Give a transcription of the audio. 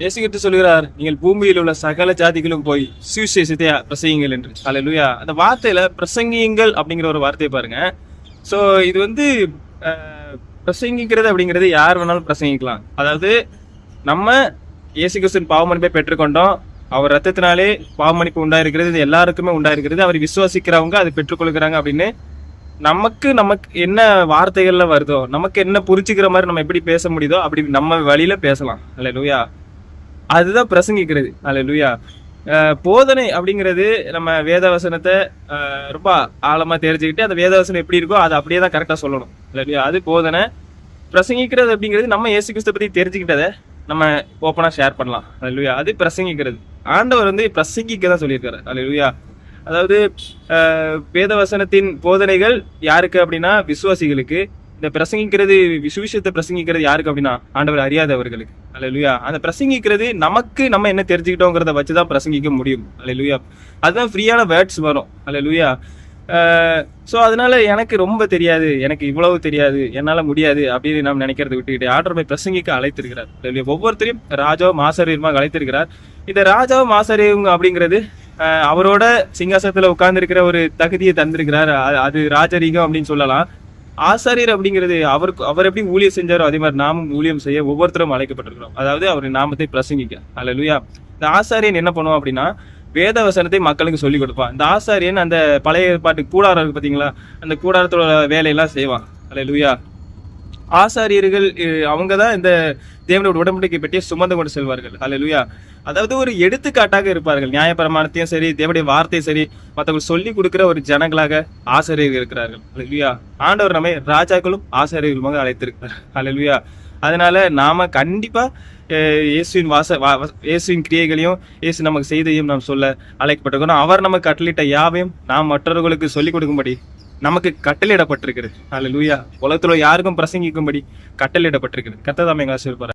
இயேசு கிறிஸ்து சொல்கிறார், நீங்கள் பூமியில் உள்ள சகல ஜாதிகளும் போய் சுவிசேஷத்தை பிரசங்கிங்கள் என்று. அல்லேலூயா. அந்த வார்த்தையில பிரசங்கியுங்கள் அப்படிங்கிற ஒரு வார்த்தையை பாருங்க. ஸோ இது வந்து பிரசங்கிக்கிறது அப்படிங்கிறது யார் வேணாலும் பிரசங்கிக்கலாம். அதாவது நம்ம இயேசு கிறிஸ்துவின் பாவமன்னிப்பை பெற்றுக்கொண்டோம். அவர் ரத்தத்தினாலே பாவமன்னிப்பு உண்டாயிருக்கிறது, இது எல்லாருக்குமே உண்டாயிருக்கிறது. அவர் விசுவாசிக்கிறவங்க அதை பெற்றுக்கொள்கிறாங்க அப்படின்னு நமக்கு என்ன வார்த்தைகள்ல வருதோ, நமக்கு என்ன புரிஞ்சுக்கிற மாதிரி நம்ம எப்படி பேச முடியுதோ அப்படி நம்ம வழியில பேசலாம். அல்லேலூயா. அதுதான் பிரசங்கிக்கிறது. அல்லேலூயா. போதனை அப்படிங்கிறது நம்ம வேதவசனத்தை ரொம்ப ஆழமா தெரிஞ்சுக்கிட்டு அந்த வேதவசனம் எப்படி இருக்கோ அதை அப்படியே தான் கரெக்டா சொல்லணும். இல்லையா? அது போதனை. பிரசங்கிக்கிறது அப்படிங்கிறது நம்ம இயேசு கிறிஸ்துவை பத்தி தெரிஞ்சுக்கிட்டதை நம்ம ஓப்பனா ஷேர் பண்ணலாம். அல்லேலூயா. அது பிரசங்கிக்கிறது. ஆண்டவர் வந்து பிரசங்கிக்க தான் சொல்லியிருக்காரு. அல்லேலூயா. அதாவது வேதவசனத்தின் போதனைகள் யாருக்கு அப்படின்னா விசுவாசிகளுக்கு. இந்த பிரசங்கிக்கிறது, சுவிசேஷத்தை பிரசங்கிக்கிறது யாருக்கு அப்படின்னா ஆண்டவர் அறியாதவர்களுக்கு. அல்லேலூயா. அந்த பிரசங்கிக்கிறது நமக்கு நம்ம என்ன தெரிஞ்சுக்கிட்டோங்கிறத வச்சுதான் பிரசங்கிக்க முடியும். அல்லேலூயா. அதுதான் ஃப்ரீயான வேர்ட்ஸ் வரும். அல்லேலூயா. ஸோ அதனால எனக்கு ரொம்ப தெரியாது, எனக்கு இவ்வளவு தெரியாது, என்னால முடியாது அப்படின்னு நாம் நினைக்கிறத விட்டுக்கிட்டு ஆண்டவர் பிரசங்கிக்க அழைத்திருக்கிறார். ஒவ்வொருத்தரையும் ராஜாவும் ஆசாரியருமாக அழைத்திருக்கிறார். இந்த ராஜாவும் ஆசாரியரும் அப்படிங்கிறது அவரோட சிங்காசனத்துல உட்கார்ந்து இருக்கிற ஒரு தகுதியை தந்திருக்கிறார். அது ராஜரீகம் அப்படின்னு சொல்லலாம். ஆசாரியர் அப்படிங்கிறது அவர் எப்படி ஊழியம் செஞ்சாரோ அதே மாதிரி நாமும் ஊழியம் செய்ய ஒவ்வொருத்தரும் அழைக்கப்பட்டிருக்கிறோம். அதாவது அவரின் நாமத்தை பிரசங்கிக்க. அல்லேலூயா. இந்த ஆசாரியன் என்ன பண்ணுவோம் அப்படின்னா வேத வசனத்தை மக்களுக்கு சொல்லிக் கொடுப்பான். இந்த ஆசாரியன் அந்த பழைய ஏற்பாட்டு கூடாரம் இருக்கு பார்த்தீங்களா, அந்த கூடாரத்தோட வேலையெல்லாம் செய்வான். அல்லேலூயா. ஆசாரியர்கள் அவங்க தான் இந்த தேவனோட உடன்படிக்கை பற்றிய சுமந்து கொண்டு செல்வார்கள். அல்லேலூயா. அதாவது ஒரு எடுத்துக்காட்டாக இருப்பார்கள். நியாயப்பிரமாணத்தையும் சரி, தேவனுடைய வார்த்தையும் சரி, மற்றவர்கள் சொல்லி கொடுக்கிற ஒரு ஜனங்களாக ஆசாரியர்கள் இருக்கிறார்கள். அல்லேலூயா. ஆண்டவர் நம்மை ராஜாக்களும் ஆசாரியர்களுமாக அழைத்திருக்கிறார். அல்லேலூயா. அதனால நாம கண்டிப்பா இயேசுவின் கிரியைகளையும் இயேசு நமக்கு செய்தையும் நாம் சொல்ல அழைக்கப்பட்டிருக்கிறோம். அவர் நமக்கு கட்டளையிட்ட யாவையும் நாம் மற்றவர்களுக்கு சொல்லிக் கொடுக்கும்படி நமக்கு கட்டளையிடப்பட்டிருக்கிறது. அல்லேலூயா. உலகத்துல யாருக்கும் பிரசங்கிக்கும்படி கட்டளையிடப்பட்டிருக்கிறது. கர்த்தர் தாமே எங்களை ஆசீர்வதிப்பார்.